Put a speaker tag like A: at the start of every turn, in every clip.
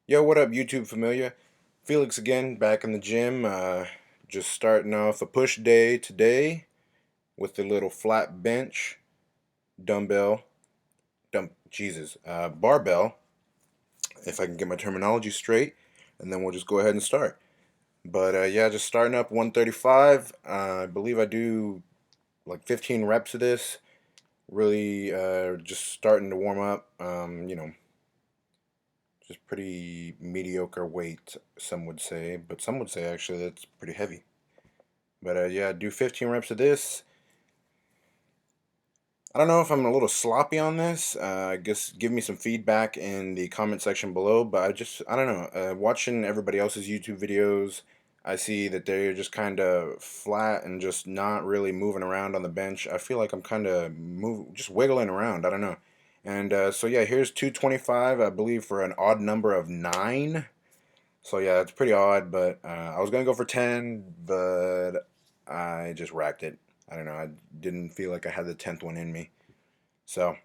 A: Yo, what up, YouTube familiar? Felix again, back in the gym. Just starting off a push day today with the little flat bench, dumbbell, barbell, if I can get my terminology straight, and then we'll just go ahead and start. But yeah, just starting up 135. I believe I do like 15 reps of this. Really, just starting to warm up. Just pretty mediocre weight, some would say, but some would say actually that's pretty heavy. But yeah, do 15 reps of this. I don't know if I'm a little sloppy on this. I guess give me some feedback in the comment section below. But I don't know. Watching everybody else's YouTube videos, I see that they're just kind of flat and just not really moving around on the bench. I feel like I'm kind of just wiggling around. I don't know. And so yeah, here's 225, I believe, for an odd number of 9. So yeah, it's pretty odd, but I was gonna go for 10, but I just racked it. I don't know. I didn't feel like I had the 10th one in me. So,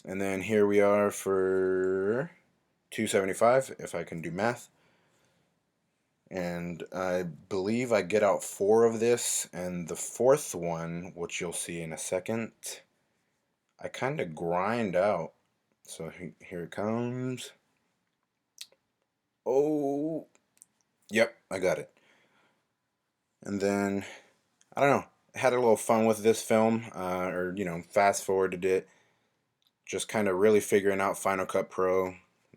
A: and then here we are for 275, if I can do math. And I believe I get out 4 of this, and the fourth one, which you'll see in a second, I kind of grind out. So here it comes. Oh, yep, I got it. And then I don't know. I had a little fun with this film, or fast forwarded it. Just kind of really figuring out Final Cut Pro,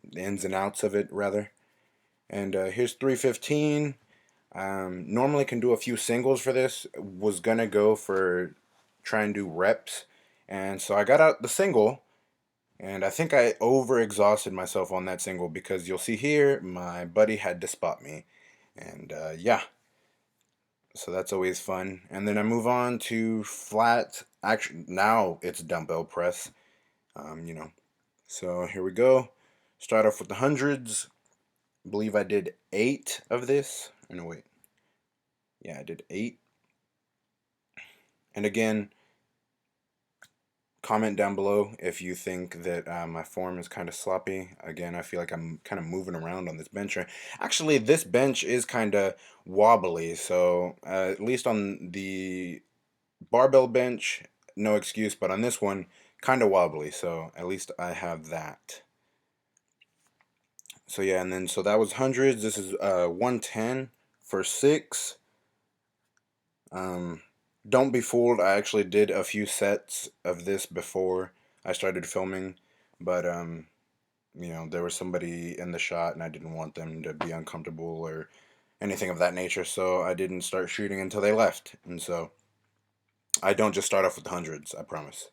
A: the ins and outs of it, rather. And here's 315. Normally can do a few singles for this. Was gonna go for try and do reps, and so I got out the single, and I think I over exhausted myself on that single because you'll see here my buddy had to spot me, and yeah, so that's always fun. And then I move on to flat. Actually, now it's dumbbell press. Um, you know. So here we go. Start off with the hundreds. I believe I did 8 of this. Oh, no, wait. Yeah, I did 8. And again, comment down below if you think that my form is kind of sloppy. Again, I feel like I'm kind of moving around on this bench. Actually, this bench is kind of wobbly. So at least on the barbell bench, no excuse, but on this one, kind of wobbly. So at least I have that. So yeah, and then so that was hundreds. This is 110 for 6. Um, don't be fooled. I actually did a few sets of this before I started filming, but there was somebody in the shot, and I didn't want them to be uncomfortable or anything of that nature, so I didn't start shooting until they left. And so I don't just start off with the hundreds. I promise.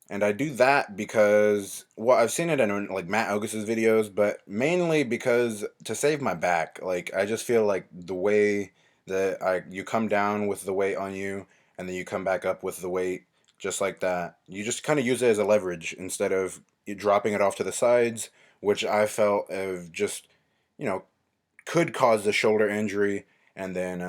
A: And I do that because, well, I've seen it in like Matt Ogus's videos, but mainly because to save my back. Like I just feel like the way that you come down with the weight on you, and then you come back up with the weight just like that. You just kind of use it as a leverage instead of you dropping it off to the sides, which I felt of just, you know, could cause the shoulder injury. And then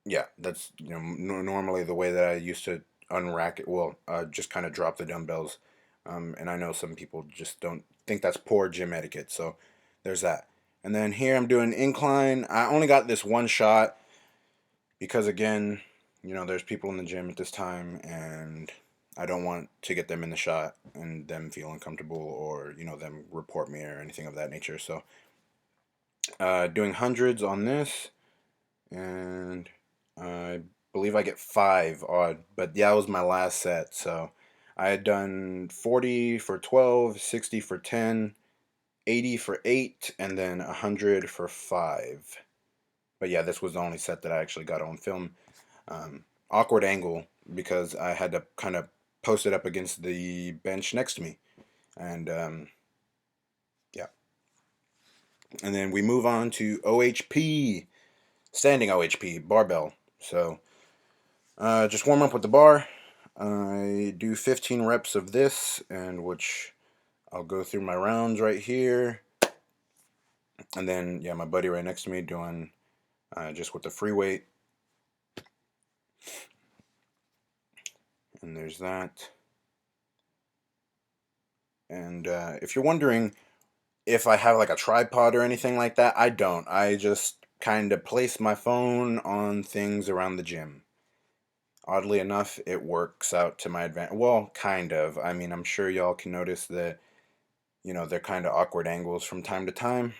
A: yeah, that's normally the way that I used to unrack it. Well, just kind of drop the dumbbells, and I know some people just don't think that's poor gym etiquette. So there's that. And then here I'm doing incline. I only got this one shot because again, there's people in the gym at this time, and I don't want to get them in the shot and them feel uncomfortable or them report me or anything of that nature. So doing hundreds on this, and I believe I get 5 odd, but yeah, that was my last set. So I had done 40 for 12, 60 for 10, 80 for 8, and then 100 for 5. But yeah, this was the only set that I actually got on film. Awkward angle because I had to kind of post it up against the bench next to me. And yeah. And then we move on to OHP, standing OHP, barbell. So just warm up with the bar. I do 15 reps of this, and which I'll go through my rounds right here. And then, yeah, my buddy right next to me doing just with the free weight. And there's that. And if you're wondering if I have like a tripod or anything like that, I don't. I just kind of place my phone on things around the gym. Oddly enough, it works out to my advantage. Well, kind of. I mean, I'm sure y'all can notice that, they're kind of awkward angles from time to time.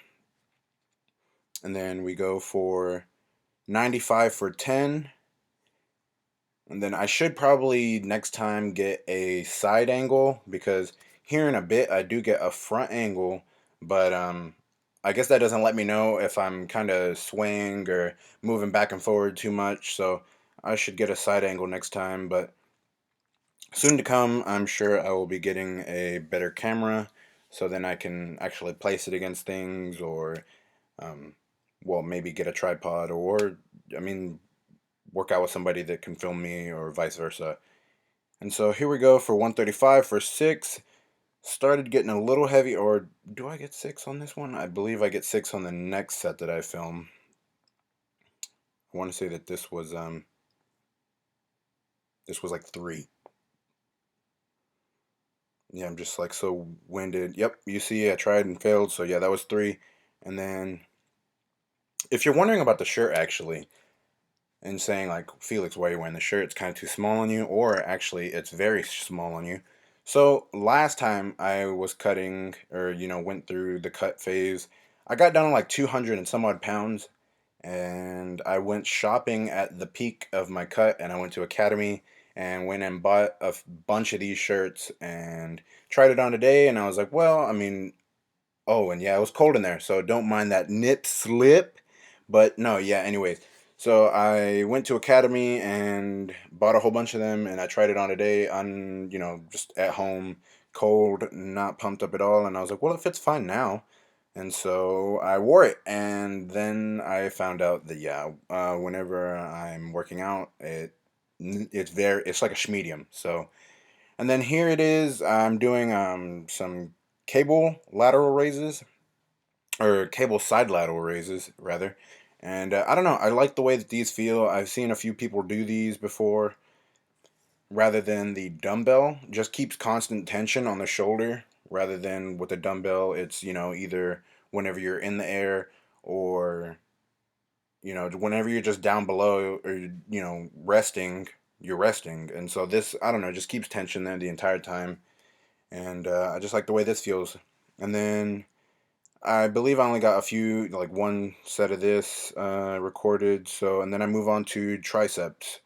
A: And then we go for 95 for 10. And then I should probably next time get a side angle because here in a bit I do get a front angle, but I guess that doesn't let me know if I'm kind of swaying or moving back and forward too much. So I should get a side angle next time, but soon to come, I'm sure I will be getting a better camera so then I can actually place it against things or um, well, maybe get a tripod or I mean work out with somebody that can film me or vice versa. And so here we go for 135 for 6. Started getting a little heavy, or do I get 6 on this one? I believe I get 6 on the next set that I film. I want to say that this was like 3. Yeah, I'm just like so winded. Yep, you see I tried and failed, so yeah, that was 3. And then if you're wondering about the shirt actually, and saying like, Felix, why are you wearing the shirt? It's kind of too small on you, or actually, it's very small on you. So last time I was cutting, or went through the cut phase, I got down to like 200 and some odd pounds, and I went shopping at the peak of my cut, and I went to Academy and went and bought a bunch of these shirts and tried it on today, and I was like, well, I mean, oh, and yeah, it was cold in there, so don't mind that nip slip. But no, yeah, anyways. So I went to Academy and bought a whole bunch of them, and I tried it on today on, just at home, cold, not pumped up at all. And I was like, well, it fits fine now. And so I wore it, and then I found out that, yeah, whenever I'm working out, it's like a medium. So and then here it is. I'm doing some cable lateral raises or cable side lateral raises rather. And I don't know. I like the way that these feel. I've seen a few people do these before. Rather than the dumbbell, just keeps constant tension on the shoulder. Rather than with the dumbbell, it's either whenever you're in the air or whenever you're just down below or resting, you're resting. And so this, I don't know, just keeps tension there the entire time. And I just like the way this feels. And then I believe I only got a few, like one set of this recorded. So, and then I move on to triceps.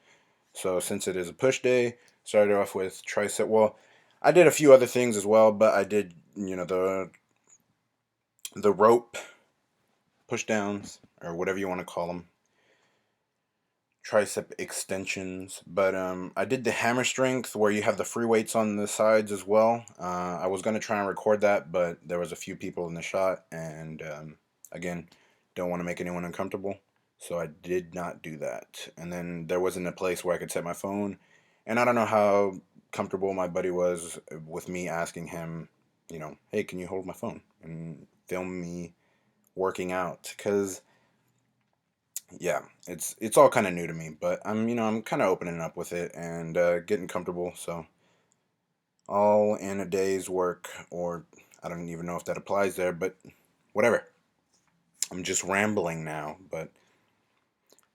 A: So, since it is a push day, started off with tricep. Well, I did a few other things as well, but I did, the rope push downs or whatever you want to call them, tricep extensions. But I did the hammer strength where you have the free weights on the sides as well. I was gonna try and record that, but there was a few people in the shot, and again, don't want to make anyone uncomfortable, so I did not do that. And then there wasn't a place where I could set my phone, and I don't know how comfortable my buddy was with me asking him, hey, can you hold my phone and film me working out? Because yeah, it's all kind of new to me, but I'm kind of opening up with it and getting comfortable. So all in a day's work, or I don't even know if that applies there, but whatever. I'm just rambling now, but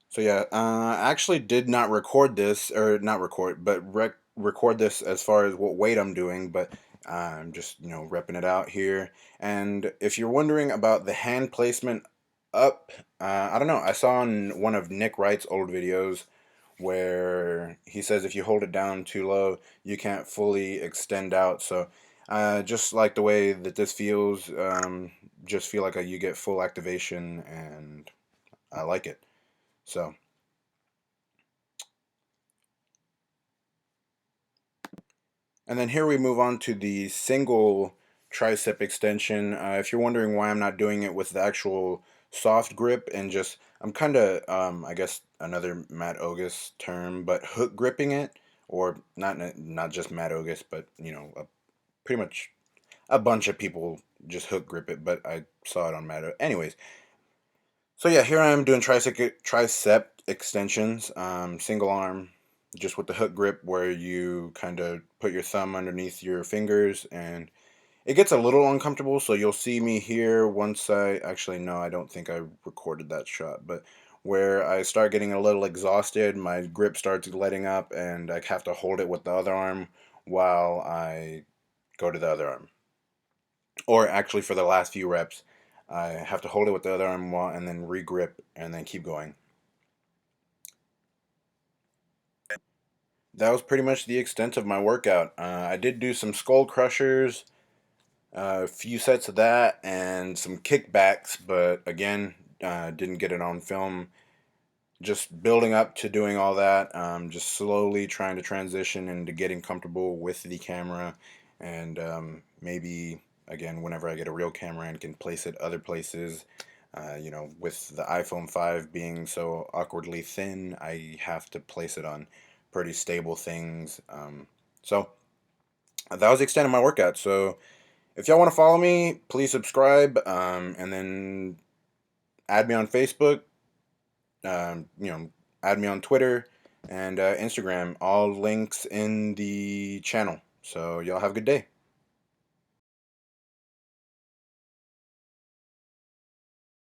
A: so yeah, I actually did not record this, or not record, but record this as far as what weight I'm doing, but I'm just repping it out here. And if you're wondering about the hand placement up, I don't know. I saw on one of Nick Wright's old videos where he says if you hold it down too low, you can't fully extend out. So just like the way that this feels, just feel like you get full activation, and I like it. So. And then here we move on to the single tricep extension. If you're wondering why I'm not doing it with the actual soft grip and just, I'm kind of, I guess another Matt Ogus term, but hook gripping it, or not just Matt Ogus, but pretty much a bunch of people just hook grip it, but I saw it on Matt. Anyways, so yeah, here I am doing tricep extensions, single arm, just with the hook grip, where you kind of put your thumb underneath your fingers, and it gets a little uncomfortable, so you'll see me here once I actually no, I don't think I recorded that shot, but where I start getting a little exhausted, my grip starts letting up, and I have to hold it with the other arm while I go to the other arm. Or actually, for the last few reps, I have to hold it with the other arm while, and then regrip and then keep going. That was pretty much the extent of my workout. I did do some skull crushers, a few sets of that, and some kickbacks, but again, didn't get it on film. Just building up to doing all that, just slowly trying to transition into getting comfortable with the camera, and maybe again, whenever I get a real camera and can place it other places. With the iPhone 5 being so awkwardly thin, I have to place it on pretty stable things. So that was the extent of my workout. So if y'all want to follow me, please subscribe, and then add me on Facebook. Um, you know, add me on Twitter and Instagram. All links in the channel. So y'all have a good day.